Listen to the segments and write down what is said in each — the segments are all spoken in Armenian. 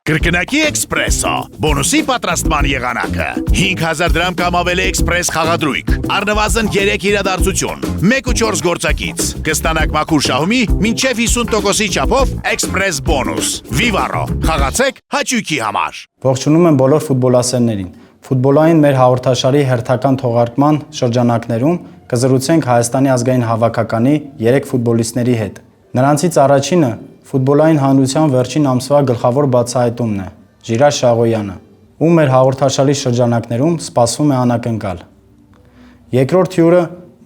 Կրկնակի էքսպրեսո, բոնուսի պատրաստման եղանակը, 5000 դրամ կամ ավելի էքսպրես խաղադրույք, առնվազն 3 իրադարձություն, 1 ու 4 գործակից, կստանաք մաքուր շահումի մինչև 50%-ի չափով էքսպրես բոնուս, Vivaro, խաղացեք հաճույքի համար։ Ողջունում եմ բոլոր ֆուտբոլասերներին։ Ֆուտբոլային մեր հաղորդաշարի հերթական թողարկման շրջանակներում կզրուցենք Հայաստանի ազգային հավաքականի 3 ֆուտբոլիստների հետ։ Նրանցից առաջինը ֆուտբոլային հանրության վերջին ամսվա գլխավոր բացահայտումն է՝ Ժիրայր Շաղոյանը, ում մեր հաղորդաշարի շրջանակներում սպասվում է անակնկալ։ Երկրորդ հյուրը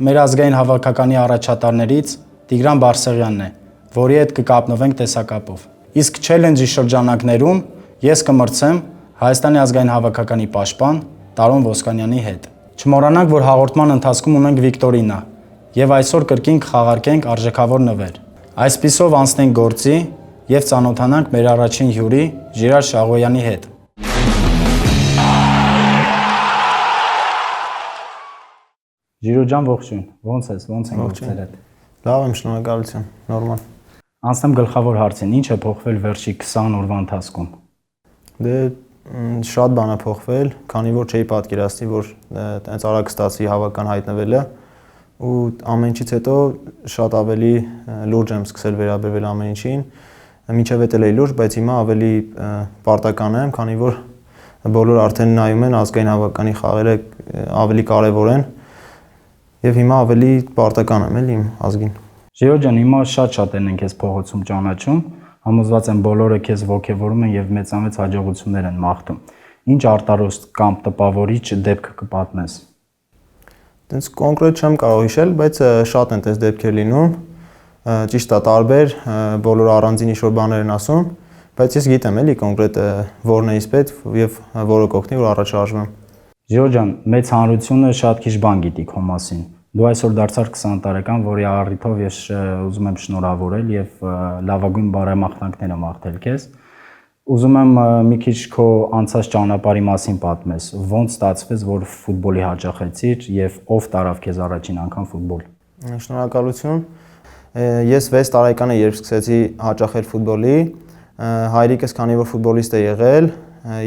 մեր ազգային հավաքականի առաջատարներից Տիգրան Բարսեղյանն է, որի հետ կկապնվենք տեսակապով։ Իսկ չելենջի շրջանակներում ես կմրցեմ Հայաստանի ազգային հավաքականի պաշտպան Տարոն Ոսկանյանի հետ։ Չմոռանանք, որ հաղորդման ընթացքում ունենք վիկտորինա եւ այսօր կրկին կխաղարկենք արժեքավոր նվեր։ Այսպիսով անցնենք գործի եւ ծանոթանանք մեր առաջին հյուրի Ժիրայր Շաղոյանի հետ։ Ժիրո ջան, ողջույն։ Ոնց ես, ոնց են գործերդ։ Լավ եմ, շնորհակալություն, նորմալ։ Անցնեմ գլխավոր հարցին, ինչ է փոխվել վերջի 20 օրվա ընթացքում։ Դե շատ բան է փոխվել, քանի որ չէի պատկերացնի, որ այդպես արագ ստացվի հավաքական հայտնվելը ու ամեն ինչից հետո շատ ավելի լուրջ եմ սկսել վերաբերվել ամեն ինչին։ Մինչև էդ էլ էի լուրջ, բայց հիմա ավելի պարտական եմ, քանի որ բոլորը արդեն նայում են ազգային հավաքականի խաղերը ավելի կարևոր են եւ հիմա ավելի պարտական եմ իմ ազգին։ Ժիրո ջան, հիմա շատ են քեզ փողոցում ճանաչում, համոզված եմ բոլորը քեզ ողջևորում են եւ մեծամեծ հաջողություններ են մաղթում։ Ինչ արտարոստ կամ տպավորիչ դեպք կպատմես։ Դենց կոնկրետ չեմ կարող հիշել, բայց շատ են այդպես դեպքեր լինում։ Ճիշտ է, տարբեր բոլորը առանձին ինչ-որ բաներ են ասում, բայց ես գիտեմ էլի կոնկրետ որն է ինձ պետք եւ որը կօգնի, որ առաջ շարժվեմ։ Ժիրո ջան, մեծ հանրությունը շատ քիչ բան գիտի քո մասին։ Դու այսօր դարձար 20 տարեկան, որի առիթով ես ուզում եմ շնորհավորել եւ լավագույն բարեմաղթանքները մաղթել քեզ։ Ուզում եմ մի քիչ քո անցած ճանապարհի մասին պատմես։ Ոնց ստացվեց, որ ֆուտբոլի հաճախեցիր եւ ով տարավ քեզ առաջին անգամ ֆուտբոլ։ Շնորհակալություն։ Ես 6 տարեկան եմ, երբ սկսեցի հաճախել ֆուտբոլի։ Հայրիկս, քանի որ ֆուտբոլիստ է եղել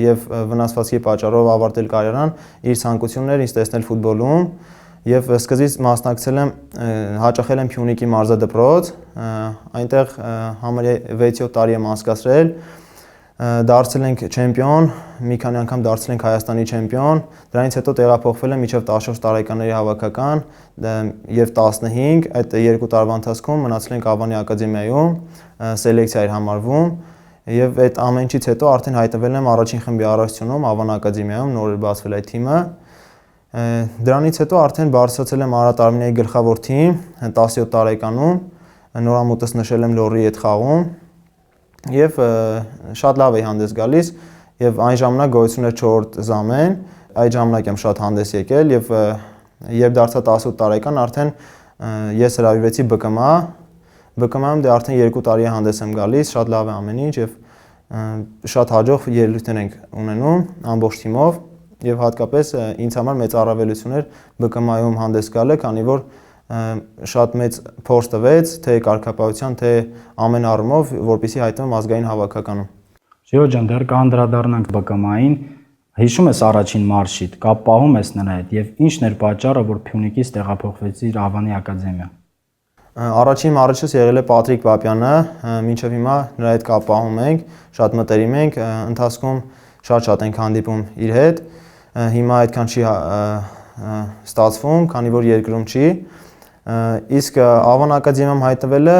եւ վնասվածքի պատճառով ավարտել կարիերան, իր ցանկությունն էր ինձ տեսնել ֆուտբոլում եւ սկզբից մասնակցել եմ, հաճախել եմ Փյունիկի մարզադպրոց, այնտեղ համարյա 6-7 տարի եմ անցկացրել, դարձել ենք չեմպիոն, մի քանի անգամ դարձել ենք Հայաստանի չեմպիոն, դրանից հետո տեղափոխվել եմ մինչև 14 տարեկանների հավաքական եւ 15, այդ 2 տարվա ընթացքում մնացել ենք Ավանի ակադեմիայում, սելեկցիա էր համարվում եւ այդ ամեն ինչից հետո արդեն հայտնվել եմ առաջին խմբի առաջությունում Ավան ակադեմիայում, նոր էր բացվել այդ թիմը։ Դրանից հետո արդեն բարձրացել եմ Արարատ Արմենիայի գլխավոր թիմ 17 տարեկանում, նորամուտս նշել եմ Լոռիի հետ խաղում եւ շատ լավ էի հանդես գալիս եւ այն ժամանակ գոյություն էր 4 զամեն, այդ ժամանակ եմ շատ հանդես եկել եւ երբ դարձա 18 տարեկան արդեն ես հրավիրվեցի ԲԿՄ-ում դե արդեն 2 տարի հանդես եմ գալիս, շատ լավ է ամեն ինչ եւ շատ հաջող ելույթներ ենք ունենում ամբողջ թիմով եւ հատկապես ինձ համար մեծ առավելություն էր ԲԿՄ-ում հանդես գալը, քանի որ շատ մեծ փորձ տվեց թե կարգապահության, թե ամեն առումով, որպեսզի հայտնվեմ ազգային հավաքականում։ Ժիրո ջան, դեռ կանդրադառնանք ԲԿՄ-ին, հիշում ես առաջին մարշիտ, կապ պահում ես նրա հետ եւ ի՞նչն էր պատճառը, որ Փյունիկից տեղափոխվեցիր Ավանի ակադեմիա։ Առաջին մարշչս եղել է Պատրիկ Պապյանը, մինչև հիմա նրա հետ կապ պահում ենք, շատ մտերիմ ենք, ընթացքում շատ ենք հանդիպում իր հետ։ Հիմա այդքան չի ստացվում, քանի որ երկրում չի։ Իսկ Ավան ակադեմիայում հայտնվելը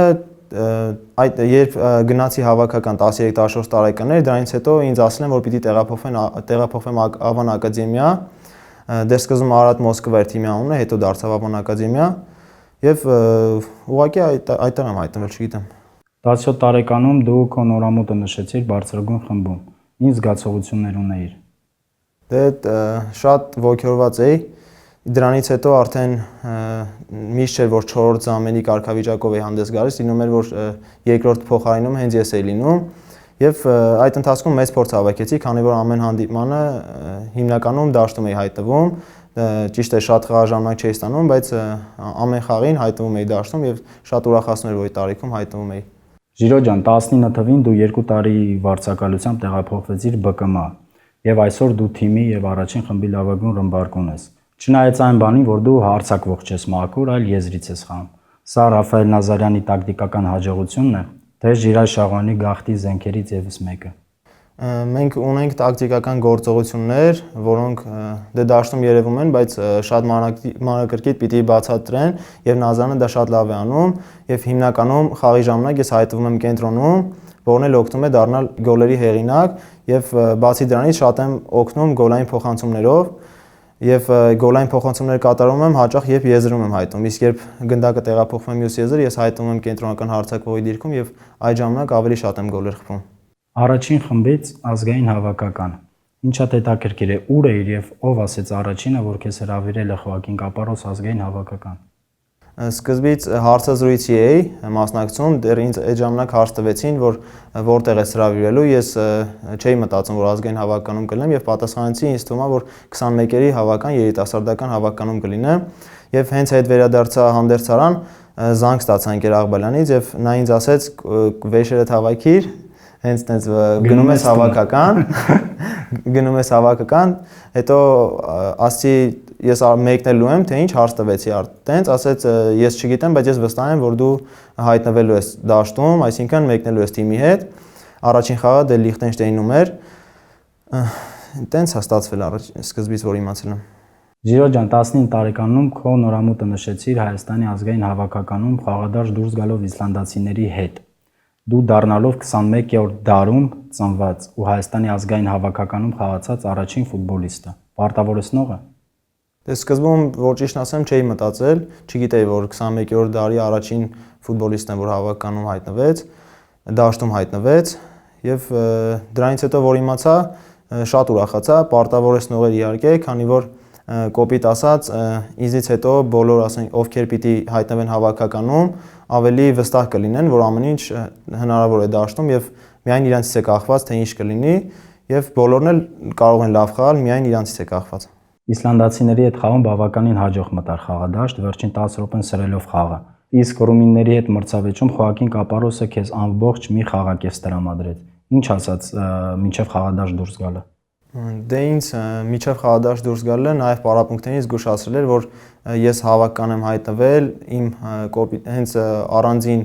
այդ երբ գնացի հավաքական 13-14 տարեկաններ, դրանից հետո ինձ ասել են, որ պիտի տեղափոխվեմ Ավան ակադեմիա։ Դեռ սկզբում Արարատ Մոսկվա էր թիմի անունը, հետո դարձավ Ավան ակադեմիա եւ ուղղակի այդտեղ եմ հայտնվել, չգիտեմ։ 17 տարեկանում դու քո նորամուտը նշեցիր բարձրագույն խմբում։ Ինչ զգացողություններ ունեիր։ Դե շատ ոգևորված էի։ Դրանից հետո արդեն միշտ չէր, որ 4 զամենի կարգավիճակով էի հանդես գալիս, լինում էր, որ երկրորդ փոխարինում հենց ես էի լինում եւ այդ ընթացքում մեծ փորձ հավաքեցի, քանի որ ամեն հանդիպմանը հիմնականում դաշտում էի հայտնվում, ճիշտ է շատ խաղաժամանակ չէի ստանում, բայց ամեն խաղին հայտնվում էի դաշտում եւ շատ ուրախացնում էր, որ այդ տարիքում հայտնվում էի։ Ժիրո ջան, 19 թվին դու 2 տարի վարձակալությամբ տեղափոխվեցիր ԲԿՄ եւ այսօր դու թիմի եւ առաջին խմբի լավագույն ռմբարկուն ես։ Չնայած այն բանին, որ դու հարցակվող չես մաքուր, այլ եզրից ես խաղում։ Սա Ռաֆայել Նազարյանի տակտիկական հաջողությունն է, թե Ժիրայր Շահոյանի գաղթի զենքերից եւս մեկը։ Մենք ունենք տակտիկական գործողություններ, որոնք դե դաշտում երևում են, բայց շատ մանրակրկիտ պիտի բացատրեն եւ Նազարյանը դա շատ լավ է անում եւ հիմնականում խաղի ժամանակ ես հայտնվում եմ կենտրոնում, որն էլ օգնում է դառնալ գոլերի հեղինակ եւ բացի դրանից շատ եմ օգնում գոլային փոխանցումներով եւ գոլային փոխանցումներ կատարում եմ հաճախ երբ եզրում եմ հայտնում, իսկ երբ գնդակը տեղափոխվում է մյուս եզր, ես հայտնում եմ կենտրոնական հարձակվողի դիրքում եւ այդ ժամանակ ավելի շատ եմ գոլեր խփում։ Առաջին խմբից ազգային հավաքական։ Ինչա հետաքրքիր է, ուր էիր եւ ով ասեց առաջինը, որ քեզ հրավիրել է Խոակին Կապարոս ազգային հավաքական։ Սկզբից հարցազրույցի էի մասնակցում, դեռ ինձ այդ ժամանակ հարց տվեցին, որ որտեղ ես հրավիրելու, ես չէի մտածում, որ ազգային հավաքանում կլինեմ եւ պատասխանեցի, ինձ թվում է, որ 21-երի հավաքան երիտասարդական հավաքանում կլինեմ եւ հենց այդ վերադարձա հանդերձարան զանգ ստացա Անկեր Աղբալյանից եւ նա ինձ ասեց վեշերը հավաքիր, հենց տենց գնում ես հավաքական, հետո ասի ես մեկնելու եմ, թե ինչ հարց տվեցի տենց, ասեց ես չգիտեմ, բայց ես վստահ եմ, որ դու հայտնվելու ես դաշտում, այսինքն մեկնելու ես թիմի հետ, առաջին խաղը դե Լիխտենշտեյնում էր, տենց հաստատվել սկզբից, որ իմացել եմ։ Ժիրո ջան, 19 տարեկանում քո նորամուտը նշեցիր Հայաստանի ազգային հավաքականում խաղադաշտ դուրս գալով իսլանդացիների հետ։ Դու դառնալով 21-րդ դարում ծնված ու Հայաստանի ազգային հավաքականում խաղացած առաջին ֆուտբոլիստը։ Պարտավորեցնող է։ Դե սկզբում, որ ճիշտն ասեմ, չէի մտածել, չգիտեի, որ 21-րդ դարի առաջին ֆուտբոլիստն է, որ հավաքականում հայտնվեց, դաշտում հայտնվեց եւ դրանից հետո որ իմացա, շատ ուրախացա, պարտավորեցնող էր իհարկե, քանի որ կոպիտ ասած, ինձից հետո բոլոր, ասենք, ովքեր պիտի հայտնվեն հավաքականում, ավելի վստահ կլինեն, որ ամեն ինչ հնարավոր է դաշտում եւ միայն իրանցից է կախված, թե ինչ կլինի եւ բոլորն էլ կարող են լավ խաղալ, միայն իրանցից է կախված։ Իսլանդացիների հետ խաղում բավականին հաջող մտար խաղադաշտ, վերջին 10 րոպեն սրելով խաղը։ Իսկ ռումինների հետ մրցավեճում Խոակին Կապարոսը քեզ ամբողջ մի խաղակես տրամադրեց։ Ինչ ասաց մինչև խաղադաշտ դուրս գալը։ Դե ինձ միջև խաղադաշտ դուրս գալը նաև պարապմունքներից զգուշացրել էր, որ ես հավաքական եմ հայտնվել իմ հենց առանձին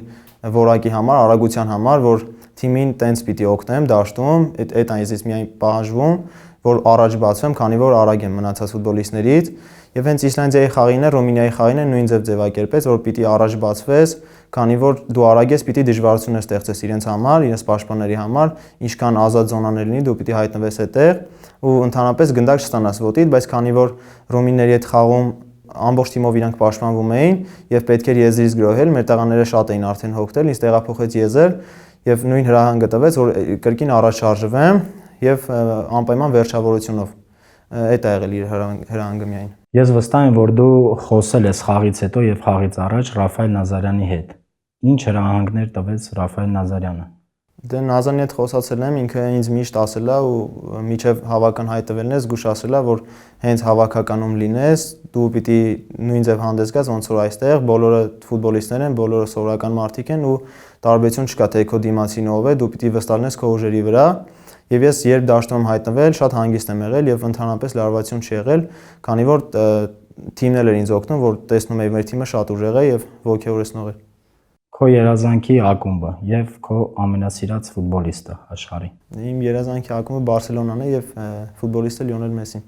որակի համար, արագության համար, որ թիմին տենց պիտի օգնեմ դաշտում, այդ այնից միայն պահանջվում, որ առաջ բացվեմ, քանի որ արագ եմ մնացած ֆուտբոլիստներից, եւ հենց Իսլանդիայի խաղին է, Ռումինիայի խաղին է նույն ձև ձևակերպեց, որ պիտի առաջ բացվես, քանի որ դու արագ ես, պիտի դժվարություններ ստեղծես իրենց համար, իրենց պաշտպանների համար, ինչքան ազատ զոնաներ լինի, դու պիտի հայտնվես այդտեղ ու ընդհանրապես գնդակ չստանաս ոտիդ, բայց քանի որ ռումինների հետ խաղում ամբողջ թիմով իրանք պաշտպանվում էին եւ պետք էր եզրից գրոհել, մեր տղաները շատ էին արդեն հոգնել, ինձ տեղափոխեց եզր եւ նույն հրահանգը տվեց, որ կրկին առաջ շարժվեմ եւ անպայման վերջավորությունով։ Այդ է եղել իր հրահանգը միայն։ Ես վստահ եմ, որ դու խոսել ես խաղից հետո եւ խաղից առաջ Ռաֆայել Նազարյանի հետ։ Ինչ հրահանգներ տվեց Ռաֆայել Նազարյանը։ Դե Նազարյանի հետ խոսացել եմ, ինքը ինձ միշտ ասել է ու միջև հավաքական հայտնվելն է զգուշացել է, որ հենց հավաքականում լինես, դու պիտի նույն ձև հանդես գաս, ոնց որ այստեղ բոլորը ֆուտբոլիստներ են, բոլորը սովորական մարդիկ են ու տարբերություն չկա, թե քո դիմացին ով է, դու պիտի վստահ լինես քո ուժերի վրա։ Եվ ես երբ դաշտում հայտնվել, շատ հանգիստ եմ եղել եւ ընդհանրապես լարվածություն չի եղել, քանի որ թիմն էր ինձ օգնում, որ տեսնում էի մեր թիմը շատ ուժեղ է եւ ոգեւորեցնող է։ Քո երազանքի ակումբը եւ քո ամենասիրած ֆուտբոլիստը աշխարհի։ Իմ երազանքի ակումբը Բարսելոնան է եւ ֆուտբոլիստը Լիոնել Մեսին։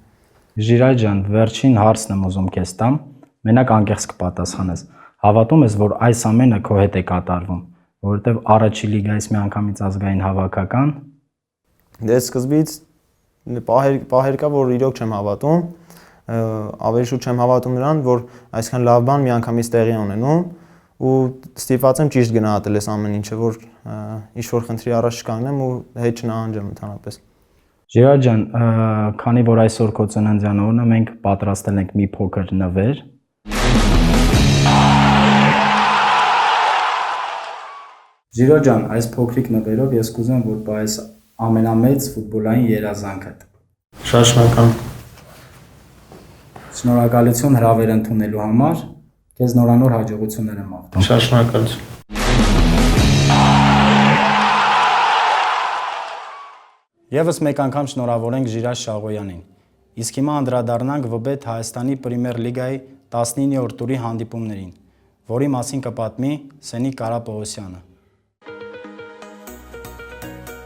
Ժիրայր ջան, վերջին հարցն եմ ուզում քեզ տամ, մենակ անկեղծ կպատասխանես։ Հավատում ես, որ այս ամենը քո հետ է կատարվում, որովհետեւ առաջի լիգայից մի անգամից ազգային հավաքական։ Դե սկզբից պահեր կա, որ իրոք չեմ հավատում, ավելի շուտ չեմ հավատում նրան, որ այսքան լավ բան մի անգամից տեղի ունենում ու ստիպված եմ ճիշտ գնահատել այս ամեն ինչը, որ ինչ որ խնդրի առաջ չկանգնեմ ու հետ չնահանջեմ ընդհանրապես։ Ժիրայր ջան, քանի որ այսօր քո ծննդյան օրն է, մենք պատրաստել ենք մի փոքր նվեր։ Ժիրայր ջան, այս փոքրիկ նվերով ես կուզեմ, որ պայես ամենամեծ ֆուտբոլային երազանքդ։ Շատ շնորհակալ։ Շնորհակալություն հրավեր ընդունելու համար։ Քեզ նորանոր հաջողություններ եմ աղթում։ Շատ շնորհակալություն։ Եվս մեկ անգամ շնորհավորենք Ժիրայր Շաղոյանին։ Իսկ հիմա անդրադառնանք ՎԲ Հայաստանի Պրեմիեր լիգայի 19-րդ տուրի հանդիպումներին, որի մասին կպատմի Սենիկ Կարապողոսյանը։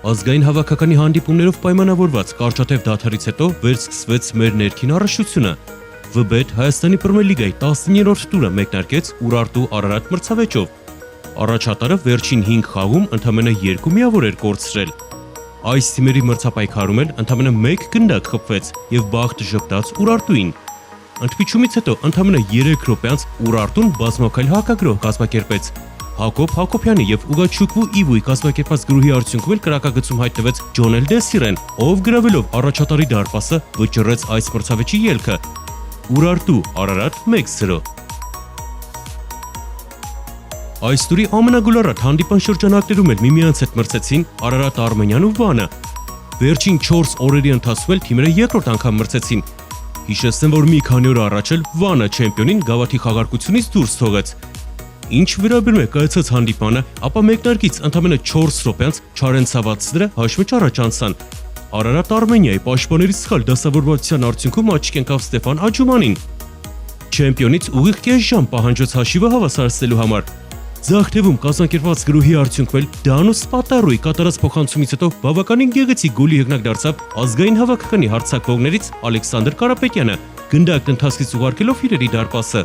Ազգային հավաքականի հանդիպումներով պայմանավորված կարճատև դադարից հետո վերսկսվեց մեր ներքին առնչությունը։ ՎԲ Հայաստանի Պրեմիեր լիգայի 19-րդ տուրը մեկնարկեց Ուրարտու Արարատ մրցավեճով։ Առաջատարը վերջին 5 խաղում ընդամենը 2 միավոր էր կորցրել։ Այս թիմերի մրցապայքարում էլ ընդամենը 1 գնդակ խփվեց եւ բախտ ժպտաց Ուրարտուին։ Ընդմիջումից հետո ընդամենը 3 րոպեանց Ուրարտուն բազմակայլ հակագրոհ կազմակերպեց։ Հակոբ Հակոբյանի եւ Ուգաչուկվու Իվուի կազմակերպած գրոհի արդյունքում էլ կրակագծում հայտնվեց Ջոնել Դեսիրեն, ով գրավելով առաջատարի դարպասը վճռեց այս մրցավեճի ելքը։ Ուրարտու Արարատ 1-0։ Այս տուրի ամենագոլառատ հանդիպան շրջանակներում էլ միմյանց հետ մրցեցին Արարատ Արմենիան ու Վանը։ Վերջին 4 օրերի ընթացքում էլ թիմերը երկրորդ անգամ մրցեցին։ Հիշեցնեմ, որ մի քանի օր առաջ էլ Վանը չեմպիոնին գավաթի խաղարկությունից դուրս թողեց։ Ինչ վերաբերում է կայացած հանդիպանը, ապա մեկնարկից ընդամենը 4 րոպեանց Չարենցավացները հաշվիչ առաջ անցան։ Արարատ Արմենիայի պաշտպանների սխալ դասավորվածության արդյունքում աչք ընկավ Ստեփան Աջումանին։ Չեմպիոնից ուղիղ կես ժամ պահանջեց հաշիվը հավասարեցնելու համար։ Ձախ թևում կազմակերպված գրոհի արդյունքում Դանու Սպատարոյի կատարած փոխանցումից հետո բավականին գեղեցիկ գոլի հեղինակ դարձավ ազգային հավաքականի հարձակվողներից Ալեքսանդր Կարապետյանը, գնդակ ընթացքից ուղարկելով իրերի դարպասը։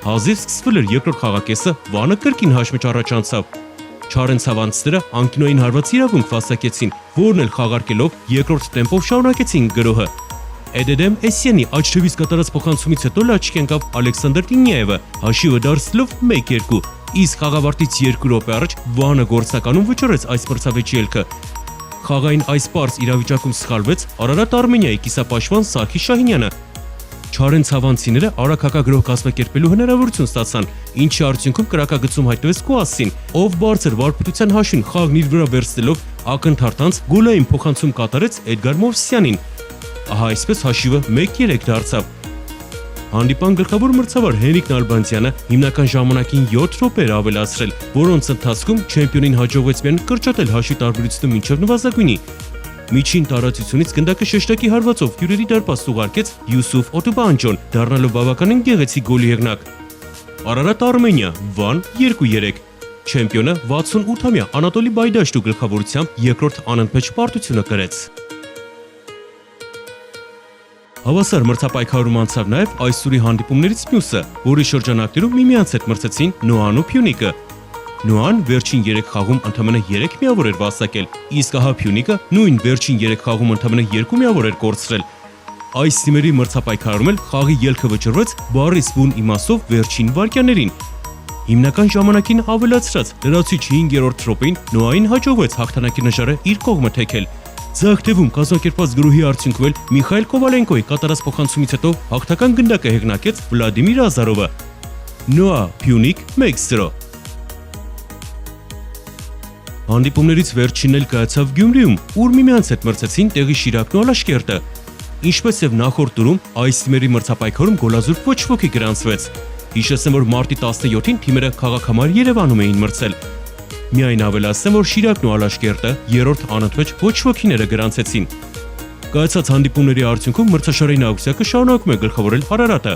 Հազիվ սկսվել էր երկրորդ խաղակեսը, Վանը կրկին հաշմիչ առաջ անցավ։ Չարենցավանցները անկինոյին հարված իրավունք վաստակեցին, որն էլ խաղարկելով երկրորդ տեմպով շարունակեցին գրոհը։ Էդեդեմ Էսյանի աջ թևից կատարած փոխանցումից հետո լաչքի ընկավ Ալեքսանդր Տինյաևը, հաշիվը դարձնելով 1-2, իսկ խաղավարտից 2 րոպե առաջ Վանը գործնականում վճռեց այս մրցավեճի ելքը։ Խաղային այս պարզ իրավիճակում սխալվեց Արարատ Արմենիայի կիսապաշտպան Սարգիս Շահինյանը։ Չարենցավանցիները արագ հակագրոհ կազմակերպելու հնարավորություն ստացան, ինչի արդյունքում կրակագծում հայտնվեց Կուասին, ով բարձր վարպետության հաշուն խաղն իր վրա վերցնելով ակնթարթանց գոլային փոխանցում կատարեց Էդգար Մովսյանին։ Ահա այսպես հաշիվը 1-3 դարձավ։ Հանդիպան գլխավոր մրցավար Հենրիկ Նալբանդյանը հիմնական ժամանակին 7 րոպե ավելացրել, որոնց ընթացքում չեմպիոնին հաջողվեց միայն կրճատել հաշվի տարբերությունը մինչև նվազագույնի։ Միջին տարածությունից գնդակը շեշտակի հարվածով հյուրերի դարպաս ուղարկեց Յուսուֆ Օտուբանջոն, դառնալով բավականին գեղեցիկ գոլի հեղինակ։ Արարատ Արմենիա, Վան 2-3։ Չեմպիոնը 68-ամյա Անատոլի Բայդաշտու գլխավորությամբ երկրորդ անընդմեջ պարտությունը կրեց։ Հավասար մրցապայքարում անցավ նաև այս տուրի հանդիպումներից մյուսը, որի շրջանակներում միմյանց հետ մրցեցին Նոան ու Փյունիկը։ Նոան վերջին 3 խաղում ընդամենը 3 միավոր էր վաստակել, իսկ ահա Փյունիկը նույն վերջին 3 խաղում ընդամենը 2 միավոր էր կորցրել։ Այս թիմերի մրցապայքարում էլ խաղի ելքը վճռվեց բառի բուն իմաստով վերջին վայրկյաններին։ Հիմնական ժամանակին ավելացրած լրացուցիչ 5-րդ րոպեին Նոային հաջողվեց հաղթանակի նժարը իր կողմը թեքել։ Ձախ թևում կազմակերպված գրոհի արդյունքում էլ Միխայել Կովալենկոյի կատարած փոխանցումից հետո հաղթական գնդակը հեղինակեց Վլադիմիր Ազարովը։ Նոա Փյունիկ 1-0։ Հանդիպումներից վերջինն էլ կայացավ Գյումրիում, ուր միմյանց հետ մրցեցին տեղի Շիրակն ու Ալաշկերտը։ Ինչպես եւ նախորդ տուրում, այս թիմերի մրցապայքարում գոլազուրկ ոչ ոքի գրանցվեց։ Հիշեցնեմ, որ մարտի 17-ին թիմերը քաղաքամար Երևանում էին մրցել։ Միայն ավելացնեմ, որ Շիրակն ու Ալաշկերտը երրորդ անընդմեջ ոչ ոքիները գրանցեցին։ Կայացած հանդիպումների արդյունքում մրցաշարային ակցիակը շարունակում է գլխավորել Արարատը։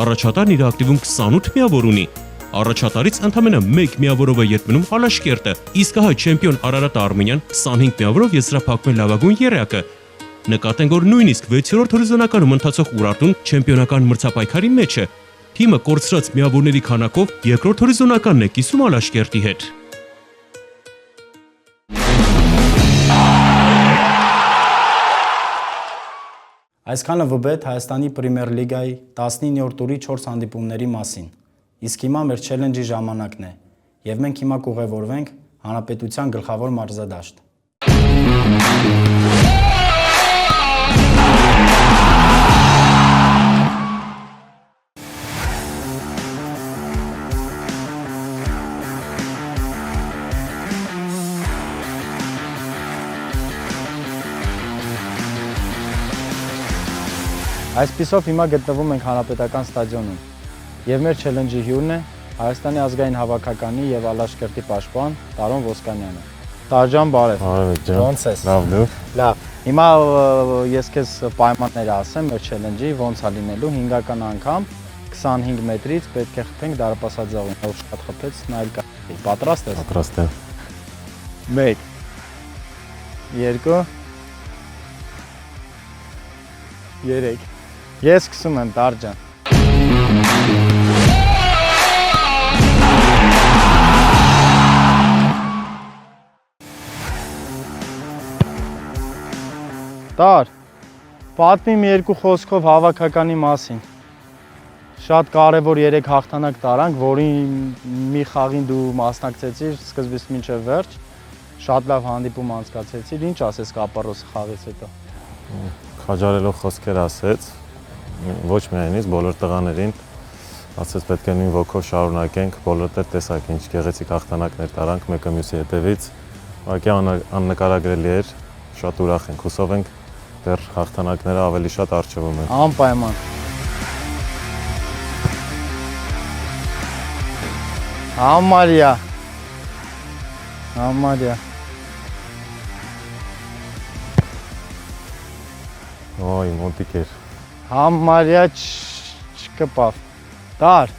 Առաջատարն իր ակտիվում 28 միավոր ունի։ Առաջատարից ընդամենը 1 միավորով է ետ մնում Ալաշկերտը, իսկ ահա չեմպիոն Արարատ Արմենիան 25 միավորով եզրափակում է լավագույն երեակը։ Նկատենք, որ նույնիսկ 6-րդ հորիզոնականում ընթացող Ուրարտուն չեմպիոնական մրցապայքարի մեջ է։ Թիմը կորցրած միավորների քանակով երկրորդ հորիզոնականն է կիսում Ալաշկերտի հետ։ Այսքանը ՎԲ Հայաստանի Պրեմիեր լիգայի 19-րդ տուրի 4 հանդիպումների մասին։ Իսկ հիմա մեր չելենջի ժամանակն է, եւ մենք հիմա կուղևորվենք Հանրապետության գլխավոր մարզադաշտ։ Այսպիսով հիմա գտնվում ենք Հանրապետական ստադիոնում եւ մեր չելենջի հյուրն է Հայաստանի ազգային հավաքականի եւ Ալաշկերտի պաշտպան Տարոն Ոսկանյանը։ Տարջան բարև։ Բարև ջան։ Ոնց ես։ Լավ դու։ Լավ։ Հիմա ես քեզ պայմաններ ասեմ մեր challenge-ի ոնց է լինելու 5-ական անգամ 25 մետրից պետք է խփենք դարպասաձողին։ Որ շատ խփեց նայել կա։ Պատրաստ ես։ Պատրաստ եմ։ 1 2 3 Ես սկսում եմ Տարջան։ Տար, պատմիմ երկու խոսքով հավաքականի մասին։ Շատ կարևոր 3 հաղթանակ տարանք, որի մի խաղին դու մասնակցեցիր սկզբից մինչև վերջ։ Շատ լավ հանդիպում անցկացրեցիր, ինչ ասես Կապարոսի խաղից հետո։ Քաջարելով խոսքեր ասեց, ոչ միայն ինձ, բոլոր տղաներին, ասեց պետք է նույն ոգով շարունակենք, բոլորը տեսակ ինչ գեղեցիկ հաղթանակներ տարանք մեկը մյուսի հետևից։ Ուղղակի աննկարագրելի էր, շատ ուրախ ենք, հուսով ենք դեռ հաղթանակները ավելի շատ առջևում են։ Անպայման։ Համարյա։ Ոյ, մոտիկ էր։ Համարյա չկպավ։ Տար,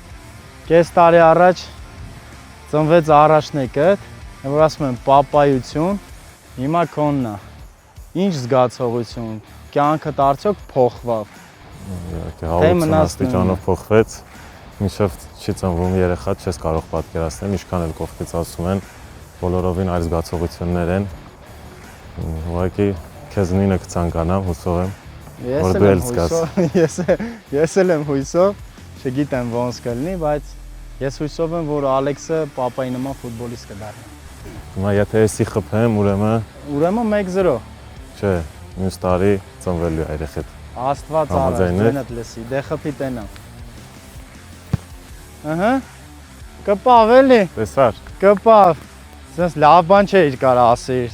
կես տարի առաջ ծնվեց առաջնեկդ, որ ասում եմ պապայություն, հիմա քոնն է։ Ինչ զգացողություն, կյանքդ արդյոք փոխվավ։ Իհարկե, հավատացում աստիճանով փոխվեց, մինչև չի ծնվում երեխա, չես կարող պատկերացնել, ինչքան էլ կողքից ասում են, բոլորովին այլ զգացողություններ են։ Ուղղակի քեզ նույնը կցանկանամ, հուսով եմ, որ դու էլ զգաս։ Ես էլ եմ հույսով, չգիտեմ ոնց կլինի, բայց ես հույսով եմ, որ Ալեքսը պապայի նման ֆուտբոլիստ կդառնա։ Հիմա եթե էսի խփեմ, Ուրեմն 1-0։ Չէ, մյուս տարի ծնվելու է երեխեդ։ Աստված արած, ձենդ լսի, դե խփի տենա։ Ահա։ Կպավ էլի։ Տեսար։ Կպավ։ Սենց լավ բան չէիր կարա ասեիր։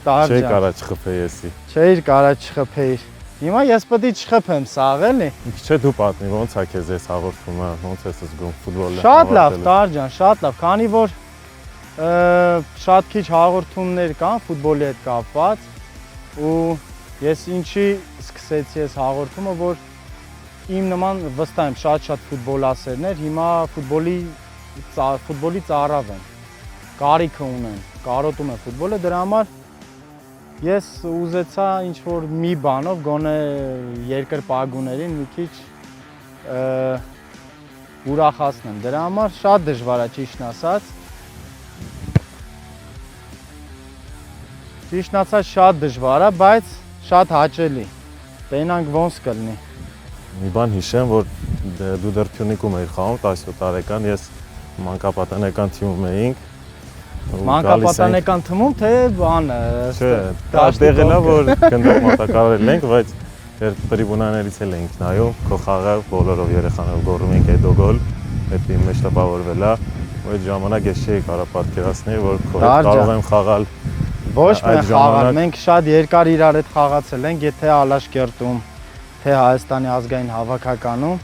Չէի կարա չխփեի էսի։ Չէիր կարա չխփեիր։ Հիմա ես պետք է չխփեմ սաղ էլի։ Չէ դու պատմի, ոնց է քեզ այս հաղորդումը, ոնց ես զգում ֆուտբոլը։ Շատ լավ, Տարջան, շատ լավ, քանի որ շատ քիչ հաղորդումներ կան ֆուտբոլի հետ կապված ու ես ինչի սկսեցի այս հաղորդումը, որ իմ նման վստահ եմ շատ ֆուտբոլասերներ հիմա ֆուտբոլի ծառավ են, կարիքը ունեն, կարոտում են ֆուտբոլը, դրա համար ես ուզեցա ինչ-որ մի բանով գոնե երկրպագուներին մի քիչ ուրախացնեմ, դրա համար շատ դժվար է ճիշտն ասած, ճիշտն ասած շատ դժվար է, բայց շատ հաճելի, տենանք ոնց կլինի։ Մի բան հիշեմ, որ դու դեռ Փյունիկում էիր խաղում 17 տարեկան, ես մանկապատանեկան թիմում էինք։ Մանկապատանեկան թիմում, թե բանը։ Չէ, տեղել է, որ գնդակ մատակարարել ենք, բայց դեռ տրիբունաներից էլ էինք նայում, քո խաղը բոլորով երեխաներով գոռում ենք հետո գոլ, հետո իմ մեջ տպավորվել է, ու այդ ժամանակ ես չէի կարող պատկերացնել, որ քո հետ կարող եմ խաղալ։ Ոչ մենք խաղալ, մենք շատ երկար իրար հետ խաղացել ենք, եթե Ալաշկերտում, թե Հայաստանի ազգային հավաքականում։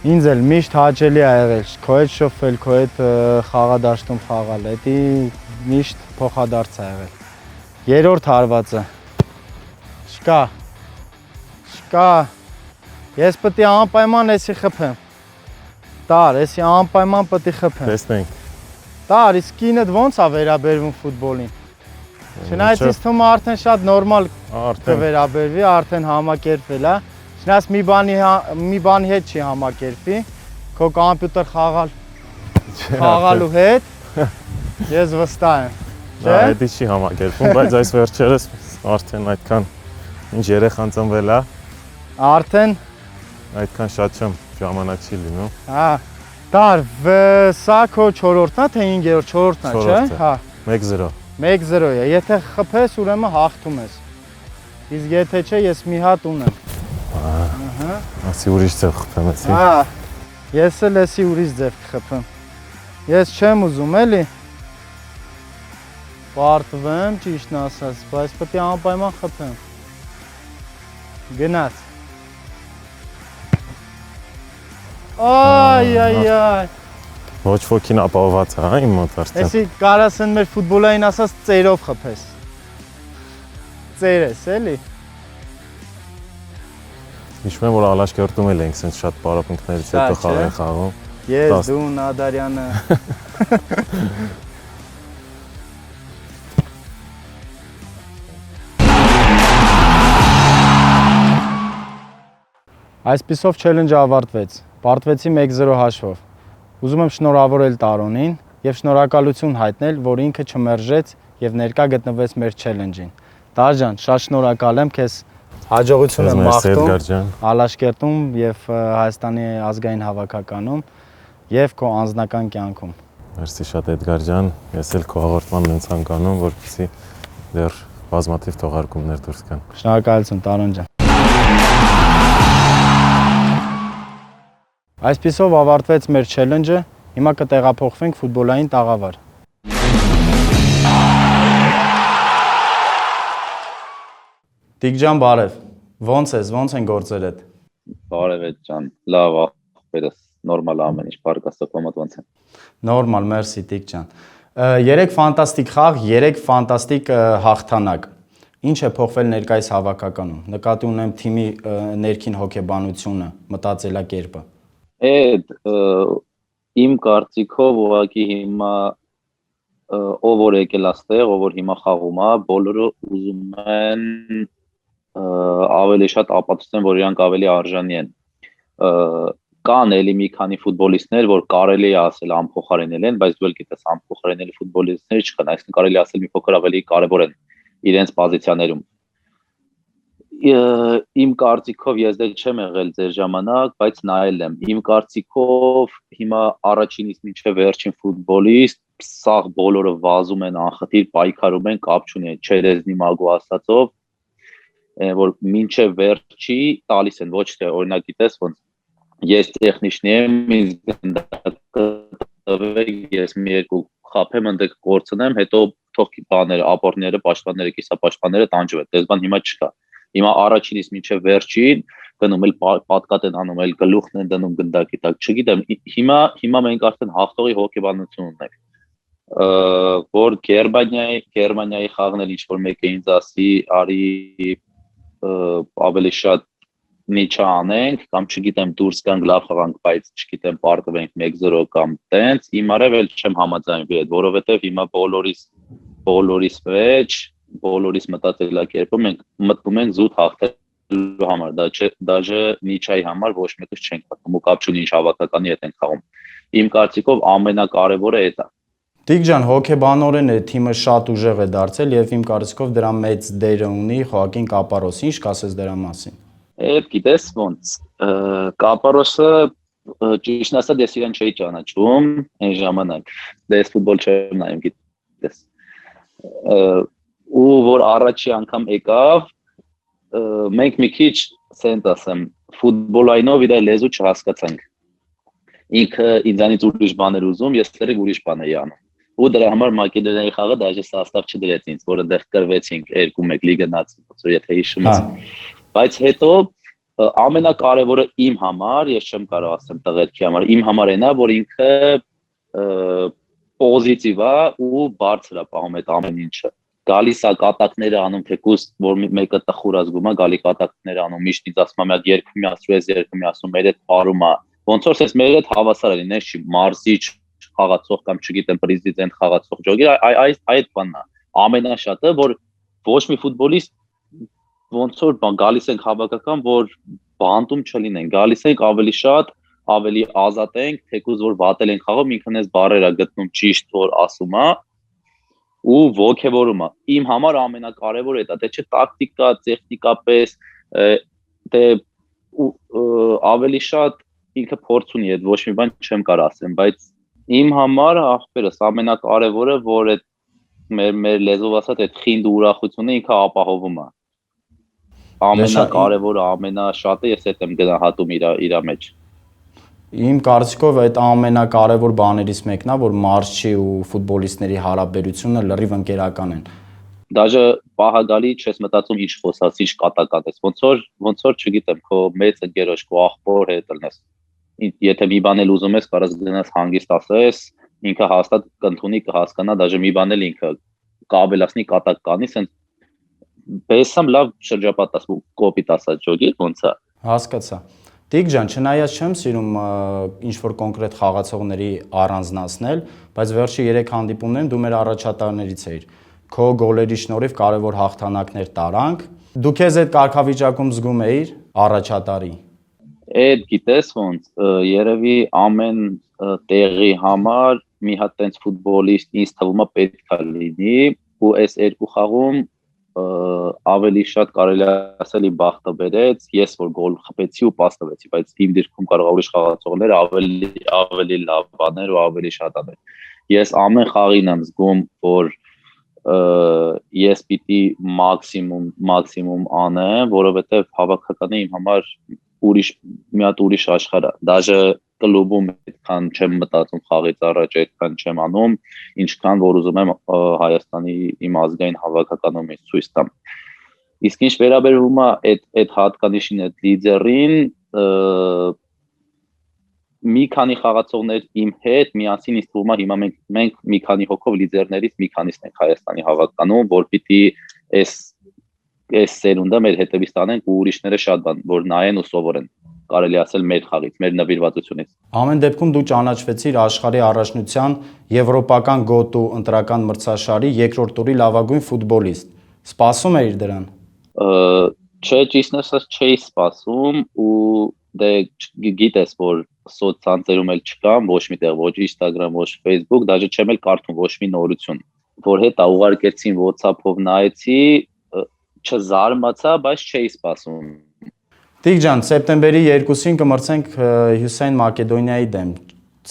Ինձ էլ միշտ հաճելի է եղել, քո հետ շփվել, քո հետ խաղադաշտում խաղալ, դա միշտ փոխադարձ է եղել։ Երրորդ հարվածը։ Չկա։ Ես պետք է անպայման էսի խփեմ։ Տար, էսի անպայման պետք է խփեմ։ Տեսնենք։ Տար, իսկ կինդ ոնց է վերաբերվում ֆուտբոլին։ Չնայած ինձ թվում է արդեն շատ նորմալ կվերաբերվի, արդեն համակերպվել է։ Չնայած մի բանի հետ չի համակերպի, քո կոմպյուտեր խաղալու հետ, ես վստահ եմ։ Դա էդի չի համակերպում, բայց այս վերջերս արդեն այդքան ինչ երեխան ծնվել է, արդեն այդքան շատ չեմ ժամանակ չի լինում։ Հա, Տար, սա քո 4-րդն է, թե 5-րդ, 4-րդն է, չէ՞։ Հա։ 1-0։ 1-0 է, եթե խփես, ուրեմն հաղթում ես։ Իսկ եթե չէ, ես մի հատ ունեմ։ Ահա։ Ասի ուրիշ ձև խփեմ էսի։ Հա։ Ես էլ էսի ուրիշ ձև կխփեմ։ Ես չեմ ուզում, էլի։ Պարտվեմ, ճիշտն ասած, բայց պետք է անպայման խփեմ։ Գնաց։ Այ։ Ոչ ոքին ապահոված է, հա, իմ մոտ արդեն։ Էսի կարաս են մեր ֆուտբոլային ասած ծերով խփես։ Ծեր ես, էլի։ Հիշում եմ, որ Ալաշկերտում էլ ենք սենց շատ պարապմունքներից հետո խաղ են խաղում։ Ես, դու, Նադարյանը։ Այսպիսով չելենջը ավարտվեց, պարտվեցի 1-0 հաշվով։ Ուզում եմ շնորհավորել Տարոնին եւ շնորհակալություն հայտնել, որ ինքը չմերժեց եւ ներկա գտնվեց մեր չելենջին։ Տար ջան, շատ շնորհակալ եմ քեզ, հաջողություն եմ մաղթում Ալաշկերտում եւ Հայաստանի ազգային հավաքականում եւ քո անձնական կյանքում։ Մերսի շատ Էդգար ջան, ես էլ քո հաղորդմանն եմ ցանկանում, որպեսզի դեռ բազմաթիվ թողարկումներ դուրս գան։ Շնորհակալություն Տարոն ջան։ Այսպիսով ավարտվեց մեր չելենջը, հիմա կտեղափոխվենք ֆուտբոլային տաղավար։ Տիկ ջան, բարև։ Ոնց ես, ոնց են գործերդ։ Բարև ջան, լավ ախպերս, նորմալ ամեն ինչ, բարգաստոկոմոտ ոնց են։ Նորմալ, մերսի Տիկ ջան։ 3 ֆանտաստիկ խաղ, 3 ֆանտաստիկ հաղթանակ։ Ինչ է փոխվել ներկայիս հավաքականում։ Նկատի ունեմ թիմի ներքին հոգեբանությունը, մտածելակերպը։ Այդ իմ կարծիքով ուղղակի հիմա ով որ եկել աստեղ, ով որ հիմա խաղում է, բոլորը ուզում են ավելի շատ ապացուցեն, որ իրանք ավելի արժանի են։ Կան էլի մի քանի ֆուտբոլիստներ, որ կարելի է ասել անփոխարինել են, բայց դու էլ գիտես անփոխարինելի ֆուտբոլիստներ չկան, այսինքն կարելի է ասել մի փոքր ավելի կարևոր են իրենց պոզիցիաներում։ Իմ կարծիքով ես դեռ չեմ եղել ձեր ժամանակ, բայց նայել եմ։ Իմ կարծիքով հիմա առաջինից մինչև վերջին ֆուտբոլիստ, սաղ բոլորը վազում են անխտիր, պայքարում են, կապ չունի Չերեզնի Մագու ասածով, որ մինչև վերջի տալիս են, ոչ թե օրինակ գիտես ոնց ես տեխնիշն եմ, ես մի երկու խափեմ, ընդդեմ կորցնեմ, հետո թող բաները, ապորները, պաշտպանները, կիսապաշտպանները տանջվեն։ Դες բան հիմա չկա։ Հիմա առաջինից մինչև վերջին գնում էլ պատկատ են անում, էլ գլուխն են դնում գնդակի տակ, չգիտեմ, հիմա մենք արդեն հաղթողի հոգեբանություն ունենք, որ Գերմանիայի խաղն էլ ինչ-որ մեկը ինձ ասի, արի ավելի շատ միջա անենք, կամ չգիտեմ դուրս գանք լավ խաղանք, բայց չգիտեմ պարտվենք 1-0 կամ տենց, իմ արև էլ չեմ համաձայնվի այդ, որովհետև հիմա բոլորիս մեջ բոլորիս մտածելակերպը մենք մտնում ենք զուտ հաղթելու համար, դաժե Նիչայի համար ոչ մեկս չենք մտնում ու կապ չունի ինչ հավաքականի հետ ենք խաղում։ Իմ կարծիքով ամենակարևորը է դա։ Տիկ ջան, հոգեբանորեն է թիմը շատ ուժեղ է դարձել եւ իմ կարծիքով դրա մեծ դեր ունի Խոակին Կապարոսը, ինչ կասես դրա մասին։ Այդ գիտես ոնց, Կապարոսը ճիշտն ասած ես իրեն չէի ճանաչում այն ժամանակ, դες ֆուտբոլ չեմ նայում գիտես։ Ու որ առաջի անգամ եկավ, մենք մի քիչ սենց ասեմ, ֆուտբոլայնով իր լեզու չհասկացանք։ Ինքը ինձանից ուրիշ բաներ ուզում, ես դեռ ուրիշ բաներ անում։ Ու դրա համար Մակեդոնիայի խաղը դաժե սաստավ չդրեց ինձ, որը դեռ կրվեցինք 2-1 լիգանացի, եթե հիշում ես։ Բայց հետո ամենակարևորը իմ համար, ես չեմ կարող ասեմ տղերքի համար, իմ համար այնա, որ ինքը պոզիտիվ է ու բարձր է պահում այդ ամեն ինչը։ Գալիս է կատակները անում, թեկուզ որ մեկը տխուր ազգում է, գալի կատակները անում, միշտ ինձ ասում եմ, երկու ասում ես, երկու ասում մեր այդ բարում է։ Ոնց որ ես մեր այդ հավասար է լինես չի, մարզիչ խաղացող կամ չգիտեմ պրեզիդենտ խաղացող ջոգեր, այդ բանն է։ Ամենաշատը, որ ոչ մի ֆուտբոլիստ ոնց որ գալիս ենք հավաքական, որ բանտում չլինեն, գալիս ենք ավելի շատ, ավելի ազատ ենք, թեկուզ որ վատել ենք խաղում, ինքն էս բարերը գտնում ճիշտ որ ասում է ու ոգևորում է։ Իմ համար ամենակարևորը է դա, թե չէ տակտիկա, տեխնիկապես, թե ավելի շատ ինքը փորձ ունի, այդ ոչ մի բան չեմ կարող ասեմ, բայց իմ համար ախպերս ամենակարևորը, որ այդ մեր լեզվով ասած այդ խինդ ուրախությունը ինքը ապահովում է։ Ամենակարևորը, ամենաշատը ես այդ եմ գնահատում իր մեջ։ Իմ կարծիքով այդ ամենակարևոր բաներից մեկն է, որ մարզչի ու ֆուտբոլիստների հարաբերությունը լրիվ ընկերական են։ Դաժե պահագալի չես մտածում ինչ խոսած, ինչ կատակած ես, ոնց որ չգիտեմ, քո մեծ ընկերոջ, քո աղբոր հետ լնես։ Եթե մի բան էլ ուզում ես, կարաս գնաս հանգիստ ասես, ինքը հաստատ կընդունի, կհասկանա, դաժե մի բան էլ ինքը կավելացնի, կատակ կանի, սենց բեսամ լավ շրջապատ ասում, կոպիտ ասած ջոգի, ոնց է։ Հասկացա։ Տիկ ջան, չնայած չեմ սիրում ինչ որ կոնկրետ խաղացողների առանձնացնել, բայց վերջի 3 հանդիպումներում դու մեր առաջատարներից էիր։ Քո գոլերի շնորհիվ կարևոր հաղթանակներ տարանք։ Դու քեզ այդ կարգավիճակում զգում էիր առաջատարի։ Այդ գիտես ոնց, երևի ամեն տեղի համար մի հատ տենց ֆուտբոլիստ ինձ թվում է պետք է լինի, ու այս երկու խաղում ավելի շատ կարելի ասել իմ բախտը բերեց, ես որ գոլ խփեցի ու պաս տվեցի, բայց իմ դիրքում կարող ուրիշ խաղացողներ ավելի լավ բաներ ու ավելի շատ անել։ Ես ամեն խաղին եմ զգում, որ ես պիտի մաքսիմում անեմ, որովհետև հավաքականը իմ համար մի հատ ուրիշ աշխարհ է։ Դաժե կլուբում այդքան չեմ մտածում խաղից առաջ, այդքան չեմ անում, ինչքան որ ուզում եմ Հայաստանի իմ ազգային հավաքականում ինձ ցույց տամ։ Իսկ ինչ վերաբերում է այդ հատկանիշին, այդ լիդերին, մի քանի խաղացողներ իմ հետ միասին ինձ թվում է հիմա մենք մի քանի հոգով լիդերներից մի քանիսն ենք Հայաստանի հավաքականում, որ պիտի այս սերունդը մեր հետևից տանենք ու ուրիշները շատ բան որ նայեն ու սովորեն, կարելի ասել մեր խաղից, մեր նվիրվածությունից։ Ամեն դեպքում դու ճանաչվեցիր աշխարհի առաջնության եվրոպական գոտու ընտրական մրցաշարի երկրորդ տուրի լավագույն ֆուտբոլիստ։ Սպասում էիր դրան։ Չէ, ճիշտն ասած չէի սպասում ու դե գիտես որ սոցցանցերում էլ չկամ, ոչ միտեղ, ոչ Instagram, ոչ Facebook, դաժե չեմ էլ կարդում ոչ մի նորություն, որ հետա ուղարկեցին WhatsApp-ով նայեցի, չզարմացա, բայց չէի սպասում։ Տիկ ջան, սեպտեմբերի 2-ին կմրցենք Հյուսային Մակեդոնիայի դեմ։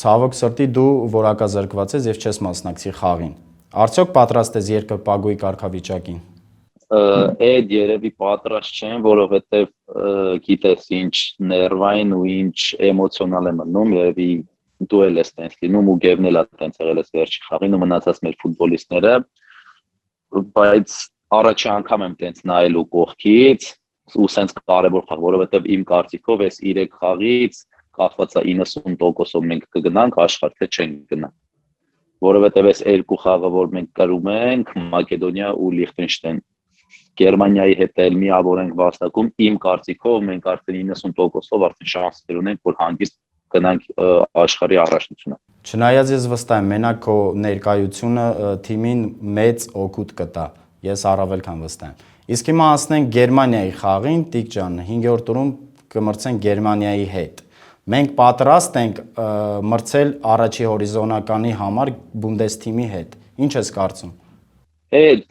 Ցավոք սրտի դու որակազրկված ես եւ չես մասնակցի խաղին։ Արդյոք պատրաստ ես երկրպագուի կարգավիճակին։ Այդ երևի պատրաստ չեմ, որովհետև գիտես ինչ ներվային ու ինչ էմոցիոնալ եմ մնում, երևի դու էլ ես տենց լինում ու Գևն էլ տենց եղել ես վերջի խաղին ու մնացած մեր ֆուտբոլիստները, բայց առաջի անգամ եմ տենց նայելու կողքից ու սենց կարևոր խաղ, որովհետև իմ կարծիքով այս 3 խաղից կախված է 90%-ով մենք կգնանք աշխարհ, թե չենք գնա։ Որովհետև այս 2 խաղը, որ մենք կրում ենք, Մակեդոնիա ու Լիխտենշտեյն, Գերմանիայի հետ էլ միավոր ենք վաստակում, իմ կարծիքով մենք արդեն 90%-ով արդեն շանսեր ունենք, որ հանգիստ գնանք աշխարհի առաջնությունը։ Չնայած ես վստահ եմ, մենակ քո ներկայությունը թիմին մեծ օգուտ կտա։ Ես առավել քան վստահ եմ։ Իսկ հիմա անցնենք Գերմանիայի խաղին, Տիկ ջան, 5-րդ տուրում կմրցենք Գերմանիայի հետ։ Մենք պատրաստ ենք մրցել առաջի հորիզոնականի համար Բունդես թիմի հետ։ Ինչ ես կարծում։ Այդ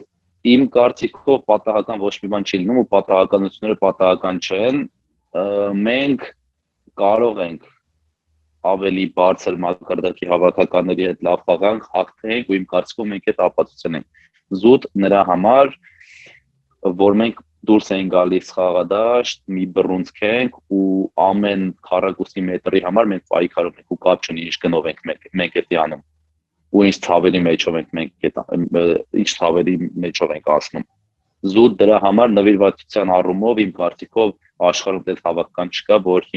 իմ կարծիքով պատահական ոչ մի բան չի լինում ու պատահականությունները պատահական չեն։ Մենք կարող ենք ավելի բարձր մակարդակի հավաքականների հետ լավ խաղանք, հաղթենք ու իմ կարծիքով մենք այդ ապացուցեն ենք։ Զուտ նրա համար, որ մենք դուրս են գալիս խաղադաշտ, մի բռունցք ենք ու ամեն քառակուսի մետրի համար մենք պայքարում ենք ու կապ չունի ինչ գնով ենք մենք էդի անում ու ինչ ցավերի մեջով ենք ինչ ցավերի մեջով ենք ասնում։ Զուտ դրա համար նվիրվածության առումով իմ կարծիքով աշխարհում դեռ հավաքական չկա, որ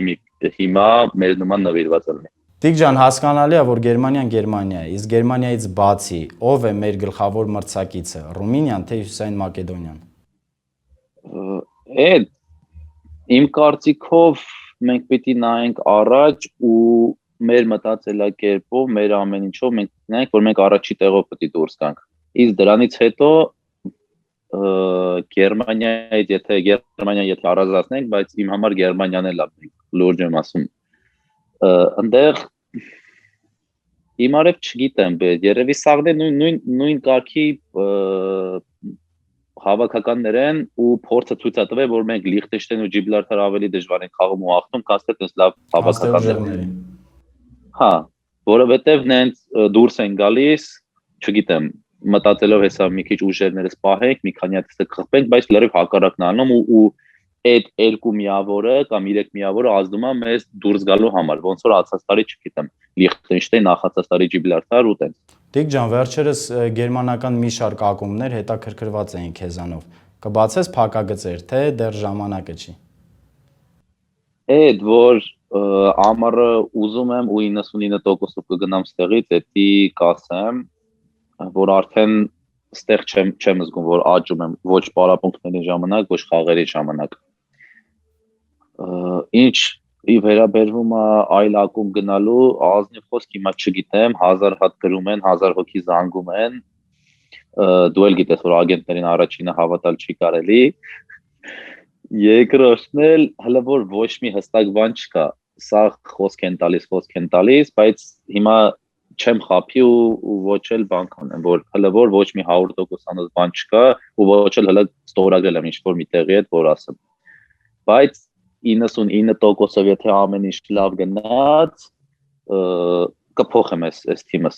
հիմա մեր նման նվիրված լինի։ Տիկ ջան, հասկանալի է, որ Գերմանիան Գերմանիա է, իսկ Գերմանիայից բացի ով է մեր գլխավոր մրցակիցը, Ռումինիան թե Հյուսային Մակեդոնիան։ Այդ իմ կարծիքով մենք պիտի նայենք առաջ ու մեր մտածելակերպով, մեր ամեն ինչով մենք նայենք, որ մենք առաջի տեղով պիտի դուրս գանք։ Իսկ դրանից հետո Գերմանիայից եթե առանձնացնենք, բայց իմ համար Գերմանիան էլ է, լուրջ եմ ասում։ Այնտեղ հիմա չգիտեմ, երևի սաղն է նույն կարգի հավաքականներ են ու փորձը ցույց է տվել, որ մենք Լիխտենշտեյն ու Ջիբրալթար ավելի դժվար են խաղում ու ախտում, քան թե լավ հավաքականներ։ Հա, որովհետև նենց դուրս են գալիս, չգիտեմ, մտածելով հեսա մի քիչ ուժերներս պահենք, մի քանի հատ կխփենք, բայց լրիվ հակառակն անում ու այդ 2 միավորը կամ 3 միավորը ազդում է մեզ դուրս գալու համար, ոնց որ անցած տարի չգիտեմ, Լիխտենշտեյն, նախացած տարի Ջիբրալթար ու տենց։ Տիկ ջան, վերջերս գերմանական մի շարք ակումբներ հետաքրքրված էին քեզանով։ Կբացես փակագծեր, թե դեռ ժամանակը չի։ Այդ որ ամառը ուզում եմ ու 99% կգնամ ստեղից, էդի կասեմ, որ արդեն ստեղ չեմ զգում, որ աճում եմ ոչ պարապմունքների ժամանակ, ոչ խաղերի ժամանակ։ Ինչ վերաբերվում է այլ ակումբ գնալու, ազնիվ խոսք հիմա չգիտեմ, 1000 հատ գրում են, 1000 հոգի զանգում են, դու էլ գիտես, որ ագենտներին առաջինը հավատալ չի կարելի, երկրորդն էլ հələ որ ոչ մի հստակ բան չկա, սա խոսք են տալիս, բայց հիմա չեմ խափի ու ոչ էլ բան կանեմ, որ հələ որ ոչ մի 100% բան չկա ու ոչ էլ հələ ստորագրել եմ ինչ-որ մի տեղի հետ, որ ասեմ, բայց 99%-ով եթե ամեն ինչ լավ գնաց, կփոխեմ այս թիմս,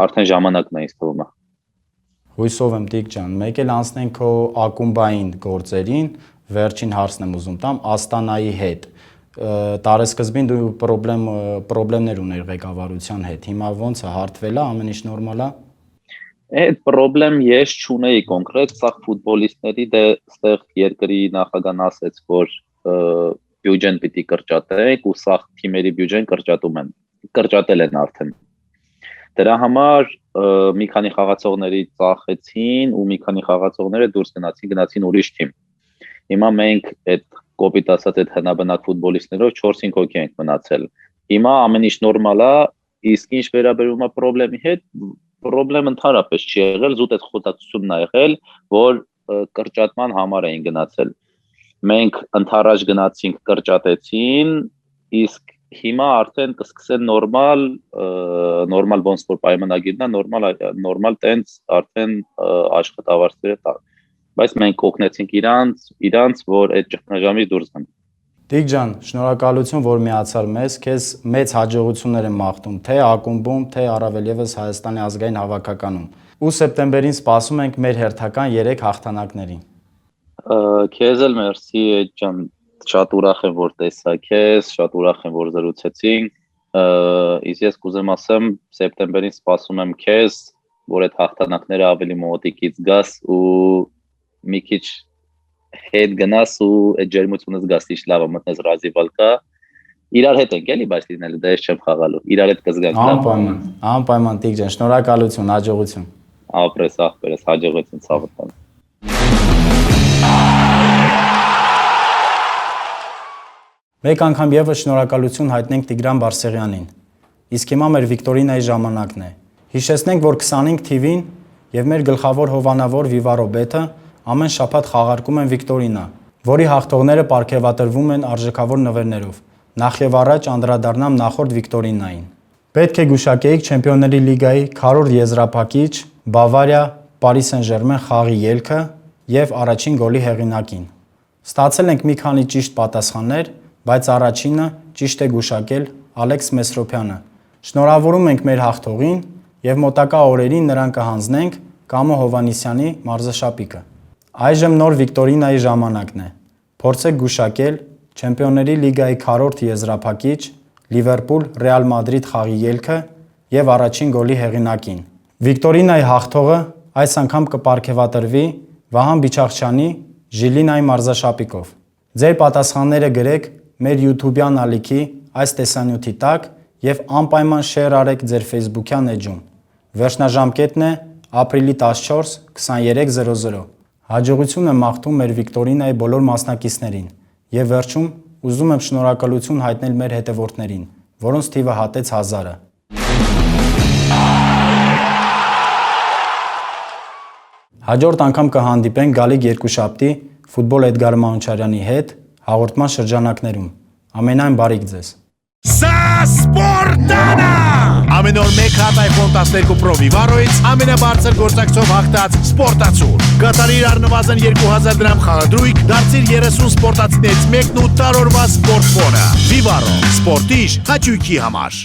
արդեն ժամանակն է ինձ թվում է։ Հույսով եմ Տիկ ջան, մեկ էլ անցնենք քո ակումբային գործերին, վերջին հարցն եմ ուզում տամ Աստանայի հետ։ Տարեսկզբին դու պրոբլեմներ ուներ ղեկավարության հետ։ Հիմա ոնց է, հարթվել է, ամեն ինչ նորմալ է։ Այդ պրոբլեմ ես չունեի կոնկրետ, սա ֆուտբոլիստների դե ստեղ երկրի նախագահն ասեց, որ բյուջեն պիտի կրճատենք ու սա թիմերի բյուջեն կրճատել են արդեն։ Դրա համար մի քանի խաղացողների ծախեցին ու մի քանի խաղացողները դուրս գնացին ուրիշ թիմ։ Հիմա մենք այդ կոպիտ ասած այդ հնաբնակ ֆուտբոլիստներով 4-5 հոգի ենք մնացել։ Հիմա ամեն ինչ նորմալ է, իսկ ինչ վերաբերում է պրոբլեմի հետ, պրոբլեմ ընդհանրապես չի եղել, զուտ այդ խոտակցությունն է եղել, որ կրճատման համար էին գնացել։ Մենք ընդառաջ գնացինք, կրճատեցին, իսկ հիմա արդեն կսկսեն նորմալ ոնց որ պայմանագիրն է, նորմալ տենց արդեն աշխատավարձերը տա։ Բայց մենք օգնեցինք իրանց, որ այդ ճգնաժամից դուրս գան։ Տիկ ջան, շնորհակալություն, որ միացար մեզ, քեզ մեծ հաջողություններ եմ մաղթում, թե ակումբում, թե առավել եւս Հայաստանի ազգային հավաքականում։ Ու սեպտեմբերին սպասում ենք մեր հերթական 3 հաղթանակներին։ Քեզ էլ մերսի ջան, շատ ուրախ եմ, որ տեսա քեզ, շատ ուրախ եմ, որ զրուցեցինք։ Իսկ ես կուզեմ ասեմ, սեպտեմբերին սպասում եմ քեզ, որ այդ հաղթանակները ավելի մոտիկից գաս ու մի քիչ հետ գնաս ու այդ ջերմությունը զգաս, ինչ լավ է մտնես ռազիվալկա։ Իրար հետ ենք էլի, բայց լինելու դա ես չեմ խաղալու։ Իրար հետ կզգանք։ Անպայման Տիկ ջան, շնորհակալություն, հաջողություն։ Ապրես, ախպերես, հաջողություն, ցավոտ։ Մեկ անգամ եւս շնորհակալություն հայտնենք Տիգրան Բարսեղյանին։ Իսկ հիմա մեր Վիկտորինայի ժամանակն է։ Հիշեցնենք, որ 25 TV-ին եւ մեր գլխավոր հովանավոր Վիվարո Բեթը ամեն շաբաթ խաղարկում են Վիկտորինա, որի հաղթողները պարգևատրվում են արժեքավոր նվերներով։ Նախ եւ առաջ անդրադառնամ նախորդ Վիկտորինային։ Պետք է գուշակեիք Չեմպիոնների լիգայի քառորդ եզրափակիչ Բավարիա Paris Saint-Germain խաղի ելքը եւ առաջին գոլի հեղինակին։ Ստացել ենք մի քանի ճիշտ պատասխաններ, բայց առաջինը ճիշտ է գուշակել Ալեքս Մեսրոպյանը։ Շնորհավորում ենք մեր հաղթողին եւ մոտակա օրերին նրան կհանձնենք Կամո Հովանիսյանի մարզաշապիկը։ Այժմ նոր Վիկտորինայի ժամանակն է։ Փորձեք գուշակել Չեմպիոնների լիգայի քառորդ եզրափակիչ Լիվերպուլ Ռեալ Մադրիդ խաղի ելքը եւ առաջին գոլի հեղինակին։ Վիկտորինայի հաղթողը այս անգամ կպարգևատրվի Վահան Բիչախչյանի Ժիլինայի մարզաշապիկով։ Ձեր պատասխանները գրեք մեր YouTube-յան ալիքի այս տեսանյութի տակ եւ անպայման շեյր արեք ձեր Facebook-յան էջում։ Վերջնաժամկետն է ապրիլի 14 23:00։ Հաջողություն եմ մաղթում մեր Վիկտորինայի բոլոր մասնակիցներին եւ վերջում ուզում եմ շնորհակալություն հայտնել մեր հետևորդներին, որոնց թիվը հատեց 1000-ը։ Հաջորդ անգամ կհանդիպենք գալիք երկուշաբթի ֆուտբոլ Էդգար Մանուչարյանի հետ հաղորդման շրջանակներում։ Ամենայն բարիք ձեզ։ Սա սպորտանա! Ամեն օր մեկ հատ iPhone 12 Pro Vivaro-ից ամենաբարձր գործակցով հաղթած սպորտացուր։ Կատարիր առնվազն 2000 դրամ խաղադրույք, դարձիր 30 սպորտացիներից մեկն ու տարօրվա սպորտ ֆոնը։ Vivaro, սպորտիչ հաճույքի համար։